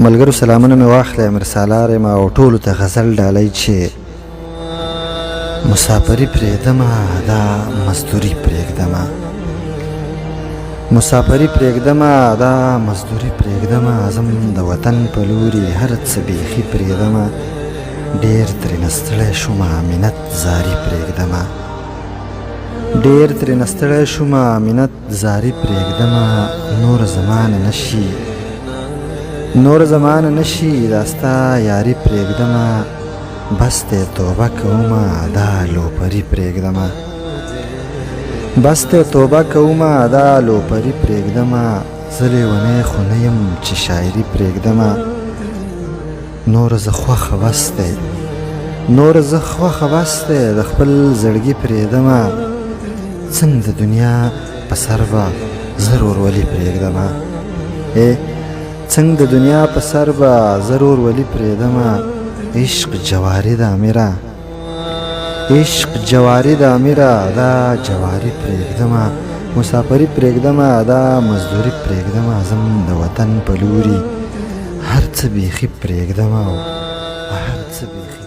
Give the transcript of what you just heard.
ملګرو سلامونه مې واخلئ، امیر سالار یم او ټولو ته غزل ډالۍ چې مسافري پرېږدمه دا مزدوري پرېږدمه، مسافري پرېږدمه دا مزدوري پرېږدمه، ځم د وطن په لوري هر څه بیخي پرېږدمه، ډېر ترېنه ستړی شومه مینت زاري پرېږدمه، ډېر ترېنه ستړی شومه مینت زاري پرېږدمه، نور زمانه نشي نور زمانه نشي دا ستا یاري پرېږدمه، بس دی توبه کومه دا لوپري پرېږدمه، بس دی توبه کومه دا لوپري پرېږدمه، زه لیونی خو نه یم چې شاعري پرېږدمه، نور زه خوښه بس دی نور زه خوښه بس دی د خپل زړګي پرېږدمه، څنګه د دنیا په سر به زه ورولي پرېږدمه، څنګه د دنیا په سر به زه ورولي پرېږدمه، عشق جواری د امیره عشق جواری د امیره دا جواری پرېږدمه، مسافري پرېږدمه دا مزدوري پرېږدمه، ځم د وطن په لوري هر څه بیخي پرېږدمه او هر څه بیخي